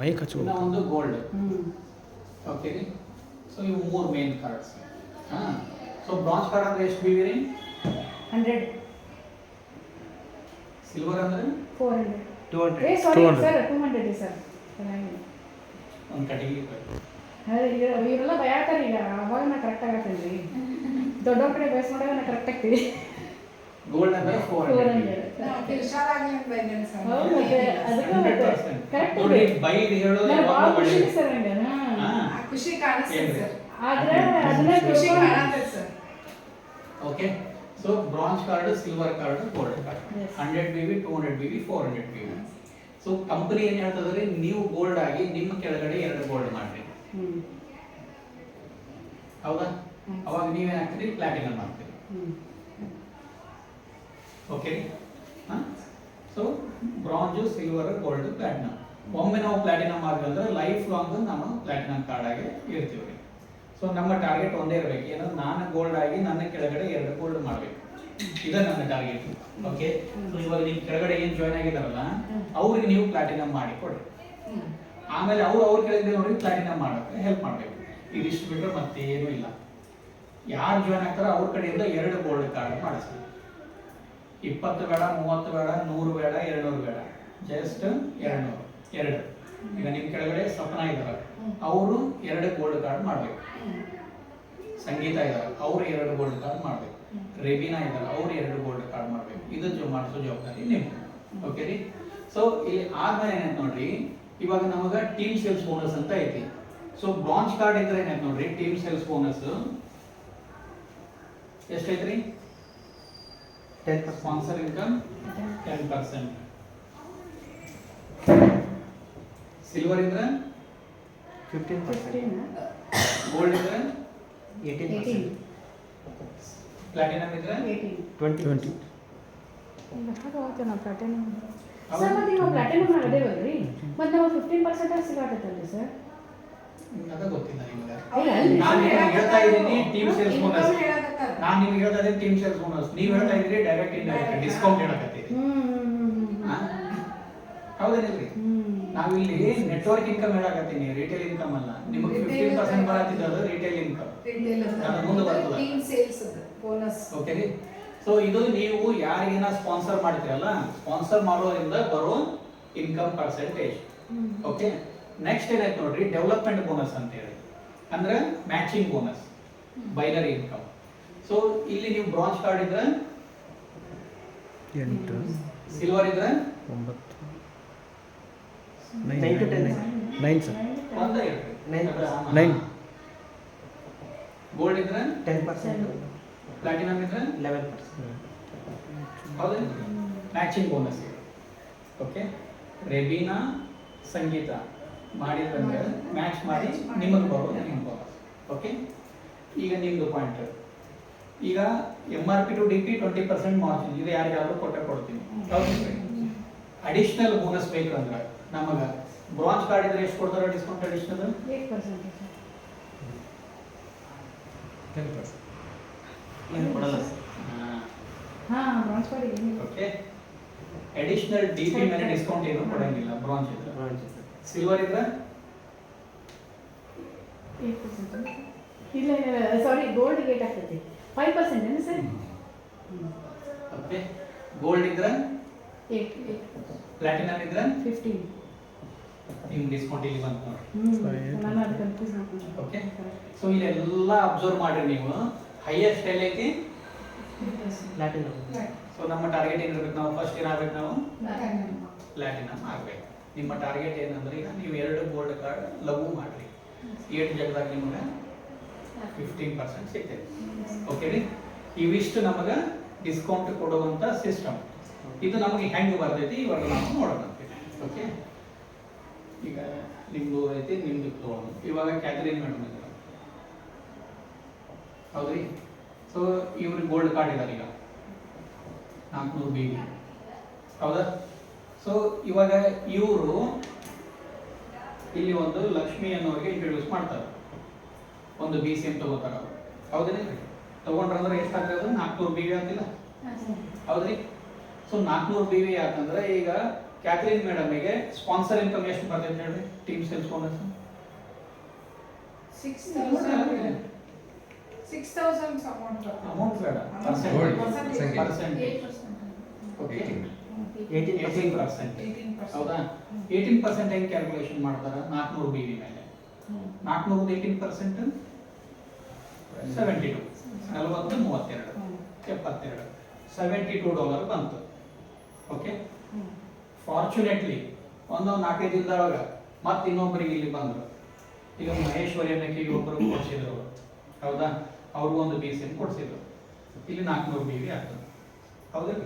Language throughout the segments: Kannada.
ಮೈಕ್ ಹಚ್ಚು ಇನ್ನ ಒಂದು ಗೋಲ್ಡ್. ಓಕೆ ರೀ. ಸೊ ಇವು 3 main cards. So bronze card ಅಂದ್ರೆ ಎಷ್ಟು ಬೀವಿ ರೀ? 100. ಸಿಲ್ವರ್ ಅಂದ್ರೆ 400. 200. ಸಾರಿ 200. Sir 200 sir. ಒಂದು ಕಟಿಗೆ. ಇವರೆಲ್ಲ ಭಯಾತಾರೆ ಈಗ. ಅವಾಗ ನಾ ಕರೆಕ್ಟ್ ಆಗತ್ತೇನ್ರಿ. ದೊಡ್ಡವ್ರ ಕಡೆ ಬೇಸ್ ಮಾಡಿದಾಗ ನಾ ಕರೆಕ್ಟ್ ಆಗ್ತೀವಿ. ಗೋಲ್ಡ್ ಅಂದ್ರೆ 400. ನೋಡಿ ಬೈ ಹೇಳೋದು ಯಾವಾಗಲೂ ಒಳ್ಳೆಯದು. ಖುಷಿ ಕಾಣಿಸ್ತದೆ ಸರ್. ಆದ್ರೆ ಅದನ್ನ ಖುಷಿ ಕಾಣುತ್ತೆ sir. Okay. So bronze card, silver card, gold card. 100 BV, 200 BV, 400 BV. So company ಏನ್ ಹೇಳ್ತದ್ರೆ ನೀವು ಗೋಲ್ಡ್ ಆಗಿ ನಿಮ್ಮ ಕೆಳಗಡೆ 2 ಗೋಲ್ಡ್ ಮಾಡ್ರಿ. ಹೌದಾ? ಅವಾಗ ನೀವೇನ್ ಹಾಕ್ತೀರಿ? ಪ್ಲಾಟಿನಂ ಮಾಡ್ತೀರಿ. ಓಕೆ ರೀ. So bronze, silver, gold, platinum. ಒಮ್ಮೆ ನಾವು ಪ್ಲಾಟಿನಂ ಮಾಡಿದ್ರೆ ಲೈಫ್ ಲಾಂಗ್ ನಾವು ಪ್ಲಾಟಿನಂ ಕಾರ್ಡ್ ಆಗಿ ಇರ್ತೀವಿ ರೀ. ಸೊ ನಮ್ಮ ಟಾರ್ಗೆಟ್ ಒಂದೇ ಇರಬೇಕು, ಏನಂದ್ರೆ ನಾನು ಗೋಲ್ಡ್ ಆಗಿ ನನ್ನ ಕೆಳಗಡೆ 2 ಗೋಲ್ಡ್ ಮಾಡಬೇಕು. ಇದೇ ನನ್ನ ಟಾರ್ಗೆಟ್. ಓಕೆ. ಸೊ ಇವಾಗ ನಿಮ್ಮ ಕೆಳಗಡೆ ಏನು ಜಾಯ್ನ್ ಆಗಿದಾರಲ್ಲ ಅವ್ರಿಗೆ ನೀವು ಪ್ಲಾಟಿನಂ ಮಾಡಿ ಕೊಡಿ. ಆಮೇಲೆ ಅವ್ರ ಕೆಳಗಡೆ ನೋಡಿ ಪ್ಲಾಟಿನಂ ಮಾಡೋಕೆ ಹೆಲ್ಪ್ ಮಾಡಬೇಕು. ಇದಿಷ್ಟು ಬಿಟ್ಟರೆ ಮತ್ತೇನೂ ಇಲ್ಲ. ಯಾರು ಜಾಯ್ನ್ ಆಗ್ತಾರೋ ಅವ್ರ ಕಡೆಯಿಂದ 2 ಗೋಲ್ಡ್ ಕಾರ್ಡ್ ಮಾಡಿಸ್ಬೇಕು. 20 ಬೇಡ, 30 ಬೇಡ, 100 ಬೇಡ, 200 ಬೇಡ, ಜಸ್ಟ್ 200. 2. ಈಗ ನಿಮ್ಮ ಕೆಳಗಡೆ ಸಪನ ಇದ್ದಾರೆ, ಅವರು 2 ಗೋಲ್ಡ್ ಕಾರ್ಡ್ ಮಾಡಬೇಕು. ಸಂಗೀತ ಇದ್ದಾರೆ, ಅವರು 2 ಗೋಲ್ಡ್ ಕಾರ್ಡ್ ಮಾಡಬೇಕು. ರೆಬಿನಾ ಇದ್ದಾರೆ, ಅವರು 2 ಗೋಲ್ಡ್ ಕಾರ್ಡ್ ಮಾಡಬೇಕು. ಇದು ಮಾಡಿಸೋ ಜವಾಬ್ದಾರಿ ನಿಮ್ದು. ಓಕೆ ರೀ. ಸೊ ಇಲ್ಲಿ ಆದ್ಮೇಲೆ ಏನಾಯ್ತು ನೋಡ್ರಿ, ಇವಾಗ ನಮಗ ಟೀಮ್ ಸೇಲ್ಸ್ ಬೋನಸ್ ಅಂತ ಐತಿ. ಸೊ ಬ್ರಾಂಚ್ ಕಾರ್ಡ್ ಇದ್ರೆ ಏನಾಯ್ತು ನೋಡ್ರಿ, ಟೀಮ್ ಸೇಲ್ಸ್ ಬೋನಸ್ ಎಷ್ಟೈತ್ರಿ? 10%. Sponsor income 10%. ಸಿಲ್ವರ್ ಇದ್ರೆ 15%. ಗೋಲ್ಡ್ ಇದ್ರೆ 18%. ಪ್ಲಾಟಿನಂ ಇದ್ರೆ 20%. ಸರ್ ಮತ್ತೆ ಇವಾಗ ಪ್ಲಾಟಿನಮ್ ಅದೇವಲ್ರಿ, ಮತ್ತೆ ನಾವು 15% ಸಿಗಾಕತ್ತಲ್ರಿ ಸರ್? ಅದ ಗೊತ್ತಿಲ್ಲ ನಿಮಗೆ. ಇಲ್ಲ ನಾನು ನಿಮಗೆ ಹೇಳ್ತಾ ಇದ್ದೀನಿ ಟೀಮ್ ಸೇಲ್ಸ್ ಬೋನಸ್. ನಾನು ನಿಮಗೆ ಹೇಳ್ತಾ ಇದ್ದೀನಿ ಟೀಮ್ ಸೇಲ್ಸ್ ಬೋನಸ್. ನೀವು ಹೇಳ್ತಾ ಇದ್ದೀರಿ ಡೈರೆಕ್ಟ್ ಇಂಡೈರೆಕ್ಟ್ ಡಿಸ್ಕೌಂಟ್ ಹೇಳಕತ್ತೀರಿ. ಹೌದೇನಿಲ್ರಿ? ನಾವಿಲ್ಲಿ ನೆಟ್ವರ್ಕ್ ಇನ್ಕಮ್ ಹೇಳಕತ್ತೀನಿ, ರಿಟೇಲ್ ಇನ್ಕಮ್ ಅಲ್ಲ. ನಿಮಗೆ 15% ಬರತ್ತಿದ್ದು ರಿಟೇಲ್ ಇನ್ಕಮ್. ಅದು ಮುಂದೆ ಬರ್ತದೆ. Team sales bonus. ಓಕೆ ರೀ. ಸೊ ಇದು ನೀವು ಯಾರಿಗೇನ ಸ್ಪಾನ್ಸರ್ ಮಾಡ್ತೀರಲ್ಲ, ಸ್ಪಾನ್ಸರ್ ಮಾಡೋದ್ರಿಂದ ಬರೋ ಇನ್ಕಮ್ ಪರ್ಸೆಂಟೇಜ್. ಓಕೆ. ನೆಕ್ಸ್ಟ್ ಏನಾಯ್ತು ನೋಡ್ರಿ, ಡೆವಲಪ್ಮೆಂಟ್ ಬೋನಸ್ ಅಂತ ಹೇಳಿ, ಅಂದ್ರೆ matching bonus, binary income. So ಇಲ್ಲಿ ನೀವು ಬ್ರಾಂಚ್ ಕಾರ್ಡ್ ಇದ್ರೆ 8, ಸಿಲ್ವರ್ ಇದ್ರೆ 9, 9 to 10. 9 ಸರ್. ಒಂದೇ ಇರ್ರಿ. 9. ಗೋಲ್ಡ್ ಇದ್ರೆ 10%. ಪ್ಲಾಟಿನಂ ಇದ್ರೆ 11%. ಹೌದಾ? Matching bonus. ಓಕೆ. ರೆಬಿನಾ, ಸಂಗೀತ ಮಾಡಿದ್ರೆ ಮ್ಯಾಚ್ ಮಾಡಿ ನಿಮಗೆ ಬರೋದು ನಿಮ್ಮ ಬೋನಸ್. ಓಕೆ. ಈಗ ನಿಮ್ದು ಪಾಯಿಂಟ್, ಈಗ MRP ಟು DP 20% ಮಾರ್ಜಿನ್, ಇದು ಯಾರಿಗಾದ್ರೂ ಕೊಡ್ತೀನಿ. ಅಡಿಷನಲ್ ಬೋನಸ್ ಬೇಕು ಅಂದ್ರೆ ನಮಗ ಬ್ರಾಂಚ್ ಕಾರ್ಡ್ ಇದ್ರೆ ಎಷ್ಟು ಕೊಡ್ತಾರೆ ಡಿಸ್ಕೌಂಟ್ ಅಡಿಷನಲ್? 8%. 10%. ಏನು ಕೊಡಲ್ಲ ಸರ್. ಹಾ ಬ್ರಾಂಚ್ ಕಾರ್ಡ್ ಇದೆ. ಓಕೆ. ಅಡಿಷನಲ್ DP ಮೇಲೆ ಡಿಸ್ಕೌಂಟ್ ಏನು ಕೊಡಂಗಿಲ್ಲ ಬ್ರಾಂಚ್ ಇದ್ರೆ. ಸಿಲ್ವರ್ ಇದ್ರೆ 8%. ಇಲ್ಲ ಸಾರಿ, ಗೋಲ್ಡ್ ಗೇಟ್ ಆಗ್ತೈತಿ 5% ಏನು ಸರ್? ಓಕೆ. ಗೋಲ್ಡ್ ಇದ್ರೆ 8. ಪ್ಲಾಟಿನಂ ಇದ್ರೆ 15. ನಿಮ್ ಡಿಸ್ಕೌಂಟ್ ಇಲ್ಲಿ ಬಂತು ನೋಡಿ. ನಾನು ಅದು ಕನ್ಫ್ಯೂಸ್ ಮಾಡ್ತೀನಿ. ಓಕೆ. ಸೊ ಇಲ್ಲೆಲ್ಲ ಅಬ್ಸರ್ವ್ ಮಾಡ್ರಿ ನೀವು. ಹೈಯೆಸ್ಟ್ ಎಲ್ಲೈತಿ ಪ್ಲಾಟಿನಂ. ಸೊ ನಮ್ಮ ಟಾರ್ಗೆಟ್ ಏನಿರ್ಬೇಕು, ನಾವು ಫಸ್ಟ್ ಏನಾಗಬೇಕು, ನಾವು ಪ್ಲಾಟಿನಂ ಆಗಬೇಕು. ನಿಮ್ಮ ಟಾರ್ಗೆಟ್ ಏನಂದ್ರೆ ಈಗ ನೀವು 2 ಗೋಲ್ಡ್ ಕಾರ್ಡ್ ಲಘು ಮಾಡ್ರಿ, 8 ಜಗದಾಗ ನಿಮಗೆ 15% ಸಿಗ್ತೈತೆ. ಓಕೆ ರೀ. ಇವಿಷ್ಟು ನಮಗೆ ಡಿಸ್ಕೌಂಟ್ ಕೊಡುವಂಥ ಸಿಸ್ಟಮ್. ಇದು ನಮಗೆ ಹೆಂಗೆ ಬರ್ತೈತಿ ಇವಾಗ ನಾವು ನೋಡೋಣ. ಓಕೆ. ಈಗ ನಿಮ್ದು ಐತಿ, ನಿಮ್ದು ತಗೊಳ್ಳೋಣ. ಇವಾಗ ಕ್ಯಾಥರಿನ್ ಮೇಡಮ್ ಇದ್ದಾರೆ, ಹೌದ್ರಿ? ಸೊ ಇವ್ರಿಗೆ ಗೋಲ್ಡ್ ಕಾರ್ಡ್ ಇದ್ದಾರೆ ಈಗ 400 BV, ಹೌದಾ? ಸೊ ಇವಾಗ ಇವರು ಇಲ್ಲಿ ಒಂದು ಲಕ್ಷ್ಮಿ ಅನ್ನೋರಿಗೆ ಇಂಟ್ರೊಡ್ಯೂಸ್ ಮಾಡ್ತಾರೆ, ಒಂದು BCM ತಗೋತಾರ. ಹೌದೇನ್ರಿ? ತಗೊಂಡ್ರಂದ್ರೆ ಎಷ್ಟಾಗ್ತದೆ? 400 BV ಅಂತಿಲ್ಲ, ಹೌದ್ರಿ? ಸೊ 400 BV ಯಾಕಂದ್ರೆ ಈಗ ಕ್ಯಾಥರಿನ್ ಮೇಡಮ್ಗೆ ಸ್ಪಾನ್ಸರ್ ಇನ್ಕಮ್ ಎಷ್ಟು ಬರ್ತೈತೆ ಹೇಳ್ರಿ team sales bonus 6,000 amount. Amount ಬೇಡ Gold. ಪರ್ಸೆಂಟ್ 8%. ಓಕೆ 18%. 18%. ಹೌದಾ 18% ಹೆಂಗೆ ಕ್ಯಾಲ್ಕುಲೇಷನ್ ಮಾಡ್ತಾರೆ 400 BV ಮೇಲೆ 400 18% 72 40 32 72 $72 ಬಂತು ಓಕೆ ಫಾರ್ಚುನೇಟ್ಲಿ ಒಂದು 4-5 ದಿನದೊಳಗ ಮತ್ತೆ ಇನ್ನೊಬ್ಬರಿಗೆ ಇಲ್ಲಿ ಬಂದರು ಈಗ ಮಹೇಶ್ವರಿ ಅನ್ನಕ್ಕೆ ಒಬ್ಬರು ಕೊಡಿಸಿದ್ರು ಹೌದಾ ಅವ್ರಿಗೂ ಒಂದು BCM ಕೊಡಿಸಿದ್ರು ಇಲ್ಲಿ 400 BV ಆಗ್ತದೆ ಹೌದಲ್ಲ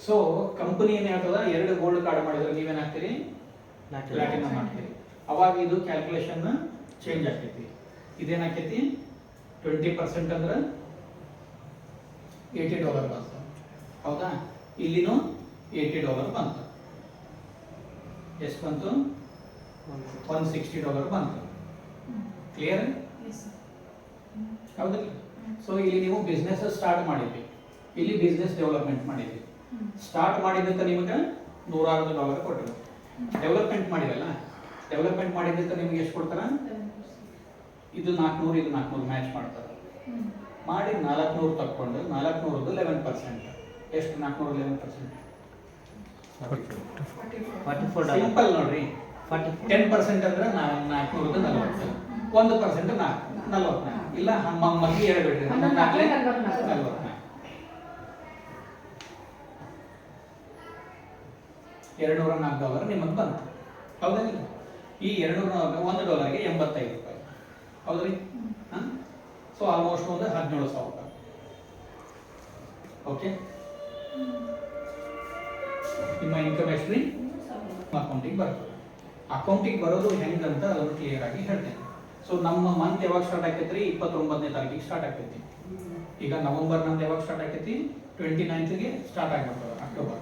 ಸೊ ಕಂಪನಿ ಏನು ಹೇಳ್ತದ 2 ಗೋಲ್ಡ್ ಕಾರ್ಡ್ ಮಾಡಿದ್ರೆ ನೀವೇನಾಗ್ತೀರಿ ಪ್ಲಾಟಿನಮ್ ಮಾಡ್ತೀರಿ ಅವಾಗ ಇದು ಕ್ಯಾಲ್ಕುಲೇಷನ್ ಚೇಂಜ್ ಆಗ್ತೈತಿ ಇದೇನಾಕೈತಿ 20% ಅಂದ್ರೆ $80 ಬಂತು ಹೌದಾ ಇಲ್ಲಿನೂ $80 ಬಂತು ಎಷ್ಟು ಬಂತು $160 ಬಂತು ಕ್ಲಿಯರ್ Yes, sir. ಹೌದಲ್ಲ ಸೊ ಇಲ್ಲಿ ನೀವು ಬಿಸ್ನೆಸ್ ಸ್ಟಾರ್ಟ್ ಮಾಡಿದ್ವಿ ಇಲ್ಲಿ ಬಿಸ್ನೆಸ್ ಡೆವಲಪ್ಮೆಂಟ್ ಮಾಡಿದ್ವಿ ಸ್ಟಾರ್ಟ್ ಮಾಡಿದ್ದಕ್ಕೆ ನಿಮಗೆ $100 ಕೊಟ್ಟರು ಡೆವಲಪ್ಮೆಂಟ್ ಮಾಡಿರಲ್ಲ ಡೆವಲಪ್ಮೆಂಟ್ ಮಾಡಿದ್ದಕ್ಕೆ ನಿಮ್ಗೆ ಎಷ್ಟು ಕೊಡ್ತಾರ ಇದು 400 ಇದು 400 ಮ್ಯಾಚ್ ಮಾಡ್ತಾರೆ ಮಾಡಿ 400 ತಕ್ಕೊಂಡು 400ದು 11% ಎಷ್ಟು 400 11% 44 ಸಿಂಪಲ್ ನೋಡ್ರಿ 44 10% ಅಂದ್ರೆ 400ದು 40 1% 44 ಇಲ್ಲ ಮಗ್ಗಿ ಹೇಳ್ಬೇಡ್ರಿ 44 $204 ನಿಮಗೆ ಬಂತು ಹೌದಲ್ಲ ಈ $1ಗೆ $85 ಹೌದ್ರಿ ಸೊ ಆಲ್ಮೋಸ್ಟ್ ಒಂದು 17,000 ಓಕೆ ನಿಮ್ಮ ಇನ್ಕಮ್ ಎಷ್ಟ್ರಿ ಅಕೌಂಟಿಗೆ ಬರ್ತದೆ ಅಕೌಂಟಿಗೆ ಬರೋದು ಹೆಂಗಂತ ಅದನ್ನು ಕ್ಲಿಯರ್ ಆಗಿ ಹೇಳ್ತೇನೆ ಸೊ ನಮ್ಮ ಮಂತ್ ಯಾವಾಗ ಸ್ಟಾರ್ಟ್ ಆಕೈತ್ರಿ 29ನೇ ತಾರೀಕಿಗೆ ಸ್ಟಾರ್ಟ್ ಆಕೈತಿ ಈಗ ನವೆಂಬರ್ ನಂದು ಯಾವಾಗ ಸ್ಟಾರ್ಟ್ ಆಕೈತಿ 29ಗೆ ಸ್ಟಾರ್ಟ್ ಆಗ್ಬಿಡ್ತದೆ ಅಕ್ಟೋಬರ್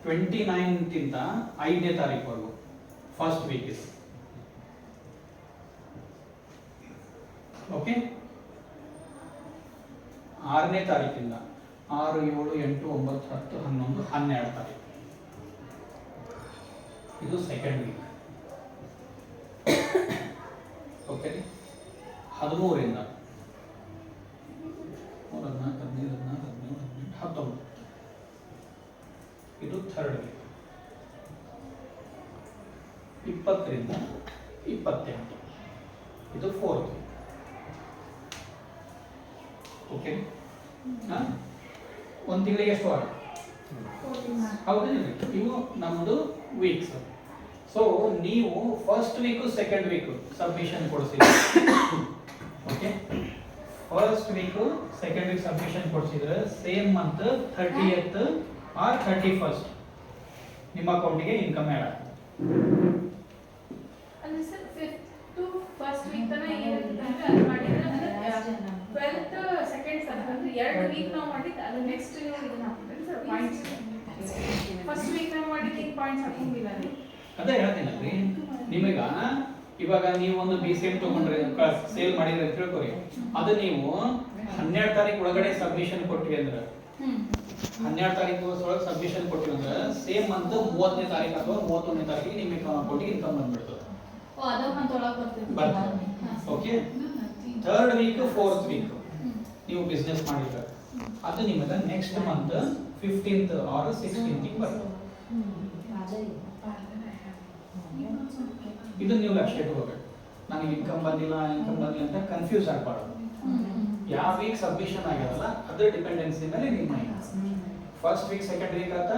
29ಗಿಂತ 5ನೇ ತಾರೀಕುವರೆಗೂ ಫಸ್ಟ್ ವೀಕ್ ಇದೆ ಓಕೆ 6ನೇ ತಾರೀಕಿಂದ 6 7 8 9 10 11 12 ತಾರೀಕು ಇದು ಸೆಕೆಂಡ್ ವೀಕ್ ಓಕೆ 13ರಿಂದ 14 15 16 17 18 19 ಇದು ಥರ್ಡ್ ವೀಕ್ 20ರಿಂದ 28 ಇದು ಫೋರ್ತ್ ವೀಕ್ ಓಕೆ ಒಂದು ತಿಂಗಳಿಗೆ ಎಷ್ಟು ವಾರ ಹೌದೇನು ಇವು ನಮ್ಮದು ವೀಕ್ಸ್ ಸೊ ನೀವು first week second week submission ಕೊಡಿಸಿದ್ರೆ okay first week second week submission ಕೊಡಿಸಿದ್ರೆ same month 30th or 31st ನಿಮ್ಮ ಅಕೌಂಟಿಗೆ ಇನ್ಕಮ್ ಆ್ಯಡ್ ಆಗ್ತದೆ ಅಲ್ಲಿ sir 5th to first week ತನ ಏನಿರುತ್ತೆ ಅಂದ್ರೆ ಅದು ಮಾಡಿದ್ರೆ ಅಂದ್ರೆ 12th ಸೆಕೆಂಡ್ ಸರ್ ಅಂದ್ರೆ 2 ವೀಕ್ ನಾವು ಮಾಡಿದ್ದು ಅದು ನೆಕ್ಸ್ಟ್ ನೀವು ಇದನ್ನ ಹಾಕ್ತೀರಿ ಸರ್ ಪಾಯಿಂಟ್ಸ್ ಫಸ್ಟ್ ವೀಕ್ ನಾವು ಮಾಡಿದ್ದು ಈ ಪಾಯಿಂಟ್ಸ್ ಹಾಕೊಂಡಿಲ್ಲ ರೀ ಅದೇ ಹೇಳ್ತೀನಲ್ರಿ ನಿಮಗ ಇವಾಗ ನೀವು ಒಂದು BCM ತಗೊಂಡ್ರೆ ಸೇಲ್ ಮಾಡಿದ್ರೆ ಅಂತ ತಿಳ್ಕೊರಿ ಅದು ನೀವು 12 ತಾರೀಕು ಒಳಗಡೆ ಸಬ್ಮಿಷನ್ ಕೊಟ್ಟಿವಿ ಅಂದ್ರೆ 12 ತಾರೀಕು ಒಳಗೆ ಸಬ್ಮಿಷನ್ ಕೊಟ್ಟಿವಿ ಅಂದ್ರೆ ಸೇಮ್ ಮಂತ್ 30ನೇ ತಾರೀಕು ಅಥವಾ 31ನೇ ತಾರೀಕಿಗೆ ನಿಮ್ಮ ಅಕೌಂಟಿಗೆ ಇನ್ಕಮ್ ಬಂದ್ಬಿಡ್ತದೆ ಓ ಅದು ಮಂತ್ ಒಳಗೆ ಬರ್ತದೆ okay third weak fourth weak ನೀವು ಬಿಸ್ನೆಸ್ ಮಾಡಿದ್ರೆ ಅದು ನಿಮಗೆ next month 15th R 16th ಬರ್ತದೆ ಇದು ನೀವು ಲಕ್ಷ್ಯ ಇಟ್ಕೋಬೇಕು ನನಗೆ ಇನ್ಕಮ್ ಬಂದಿಲ್ಲ ಅಂತ ಕನ್ಫ್ಯೂಸ್ ಆಗಬಾರ್ದು ಯಾವ ವೀಕ್ ಸಬ್ಮಿಷನ್ ಆಗ್ಯಾವಲ್ಲ ಅದ್ರ ಡಿಪೆಂಡೆನ್ಸಿ ಮೇಲೆ ನಿಮ್ಮ ಫಸ್ಟ್ ವೀಕ್ ಸೆಕೆಂಡ್ ವೀಕ್ ಆತ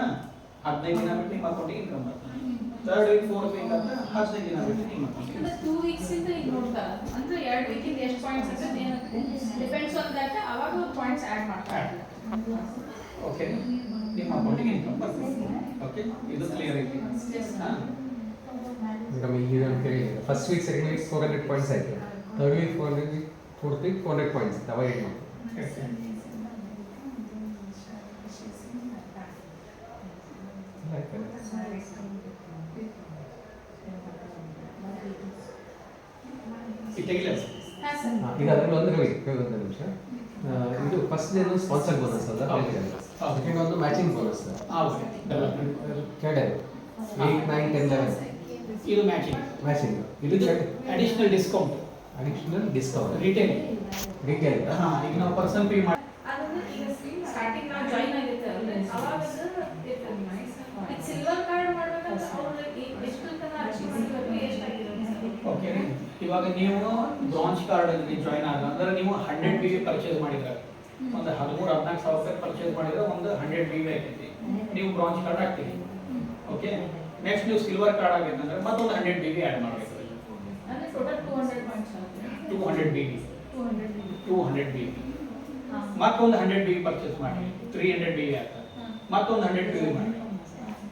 15 ದಿನ ಬಿಟ್ಟು ನಿಮ್ಮ ಅಕೌಂಟಿಗೆ ಇನ್ಕಮ್ ಬರ್ತದೆ ಥರ್ಡ್ ವೀಕ್ ಫೋರ್ತ್ ವೀಕ್ ಆತ 15 ದಿನ ಬಿಟ್ಟು ನಿಮ್ಮ ಅಕೌಂಟಿಗೆ ಅಂದ್ರೆ 2 ವೀಕ್ಸ್ ಇಂದ ಈಗ ನೋಡ್ತಾರೆ ಅಂದ್ರೆ 2 ವೀಕ್ ಇಂದ ಎಷ್ಟು ಪಾಯಿಂಟ್ಸ್ ಅಂತ ಏನಾಗುತ್ತೆ ಡಿಪೆಂಡ್ಸ್ ಆನ್ ದಟ್ ಅವಾಗ ಪಾಯಿಂಟ್ಸ್ ಆಡ್ ಮಾಡ್ತಾರೆ ಓಕೆ ನಿಮ್ಮ ಅಕೌಂಟಿಗೆ ಇನ್ಕಮ್ ಬರ್ತದೆ ಓಕೆ ಇದು ಕ್ಲಿಯರ್ ಐತಿ ಈಗ first week second week 400 points ಆಯ್ತು third week 400 week fourth week 400 points ಅವ ಏನು ತೆಗಿಲ್ಲ ಹಾ ಸರ್ ಈಗ ಅದ್ರಲ್ಲಿ ಒಂದು ವೀಕ್ ಒಂದು ನಿಮಿಷ ಇದು ಫಸ್ಟ್ ಏನು ಸ್ಪಾನ್ಸರ್ ಬೋನಸ್ ಅಲ್ಲ ಹೌದು. ಸೆಕೆಂಡ್ ಒಂದು ಮ್ಯಾಚಿಂಗ್ ಬೋನಸ್ ಹೌದು ಡೆವಲಪ್ಮೆಂಟ್ ಕೆಡೆ 8 9 10 11 ಇದು ಮ್ಯಾಚಿಂಗ್ ಮ್ಯಾಚಿಂಗ್ ಇದು ಇದು additional discount additional discount retail retail ಈಗ ನಾವು ಪರ್ಸನ್ ಪೇ ಮಾಡಿ ಅದಂದ್ರೆ ಈಗ ಸ್ಟಾರ್ಟಿಂಗ್ ನಾವು ಜಾಯಿನ್ ಆಗಿರ್ತೇವೆ ಅವಾಗ ಇರ್ತದೆ ಈಗ ಸಿಲ್ವರ್ ಕಾರ್ಡ್ ಮಾಡ್ಬೇಕಂದ್ರೆ ಅವ್ರು ಎಷ್ಟು ತನಕ ಅಚೀವ್ ಮಾಡಬೇಕು ಎಷ್ಟಾಗಿರುತ್ತೆ ಓಕೆ ಇವಾಗ ನೀವು ಬ್ರಾಂಚ್ ಕಾರ್ಡ್ ಅಲ್ಲಿ ಜಾಯಿನ್ ಆಗ ಅಂದ್ರೆ ನೀವು 100 BV ಪರ್ಚೇಸ್ ಮಾಡಿದ್ರೆ ಒಂದು 13-14 ಸಾವಿರ ರೂಪಾಯಿ ಪರ್ಚೇಸ್ ಮಾಡಿದ್ರೆ ಒಂದು 100 BV ಆಗ್ತೈತಿ ನೀವು ಬ್ರಾಂಚ್ ಕಾರ್ಡ್ ಹಾಕ್ತೀರಿ ಓಕೆ ನೆಕ್ಸ್ಟ್ ನೀವು ಸಿಲ್ವರ್ ಕಾರ್ಡ್ ಆಗೈತೆ ಅಂದ್ರೆ ಮತ್ತೊಂದು 100 BV ಆ್ಯಡ್ ಮಾಡಬೇಕು ಅಂದ್ರೆ ಟೋಟಲ್ 200 ಪಾಯಿಂಟ್ಸ್ ಆಗುತ್ತೆ 200 BV 200 200 BV ಮತ್ತೊಂದು 100 BV ಪರ್ಚೇಸ್ ಮಾಡಿ 300 BV ಆಗ್ತದೆ ಮತ್ತೊಂದು 100 BV ಮಾಡಿ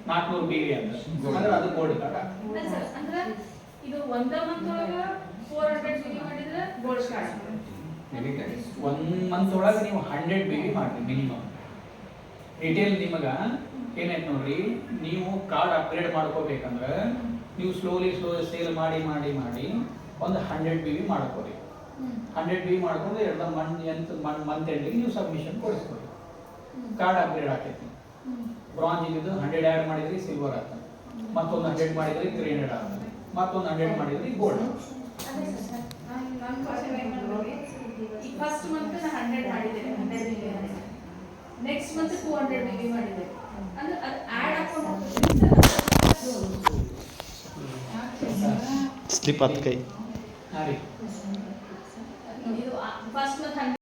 400 BV ಅಂತ ಅಂದ್ರೆ ಅದು ಗೋಲ್ಡ್ ಕಾರ್ಡ್ ಆಗ್ತದೆ ಅಂದ್ರೆ ಇದು ಒಂದೇ ಮಂತ್ ಒಳಗ 400 BV ಮಾಡಿದ್ರೆ ಗೋಲ್ಡ್ ಕಾರ್ಡ್ ಒನ್ ಮಂತ್ ಒಳಗೆ ನೀವು 100 BV ಮಾಡಿ ಮಿನಿಮಮ್ ರಿಟೇಲ್ ನಿಮಗೆ ಏನಾಯ್ತು ನೋಡ್ರಿ ನೀವು ಕಾರ್ಡ್ ಅಪ್ಗ್ರೇಡ್ ಮಾಡ್ಕೋಬೇಕಂದ್ರೆ ನೀವು ಸ್ಲೋಲಿ ಸೇಲ್ ಮಾಡಿ ಒಂದು 100 BV ಮಾಡ್ಕೋರಿ 100 BV ಮಾಡ್ಕೊಂಡು ಎರಡು ಮಂತ್ ಎಂಡಿಗೆ ನೀವು ಸಬ್ಮಿಷನ್ ಕೊಡಿಸ್ಕೊಡಿ ಕಾರ್ಡ್ ಅಪ್ಗ್ರೇಡ್ ಆಗ್ತೈತಿ ಬ್ರಾಂಜ್ ಇದ್ದು 100 ಆ್ಯಡ್ ಮಾಡಿದ್ರಿ ಸಿಲ್ವರ್ ಆಗ್ತದೆ ಮತ್ತೊಂದು 100 ಮಾಡಿದ್ರಿ 300 ಆಗ್ತದೆ ಮತ್ತೊಂದು 100 ಮಾಡಿದ್ರಿ ಗೋಲ್ಡ್ ಅದೇ ಸರ್ ನಾನು ಕ್ವಶನ್ ಏನು ಮಾಡಿದ್ರಿ ಈ ಫಸ್ಟ್ ಮಂತ್ ನಾನು 100 ಮಾಡಿದ್ದೇನೆ 100 BV ನೆಕ್ಸ್ಟ್ ಮಂತ್ 200 BV ಮಾಡಿದ್ದೇನೆ ಅಂದ್ರೆ ಅದು ಆ್ಯಡ್ ಹಾಕೊಂಡು ಹೋಗ್ತದೆ ಸ್ಲಿಪ್ ಹತ್ತು ಕೈ ಹಾಂ ರೀ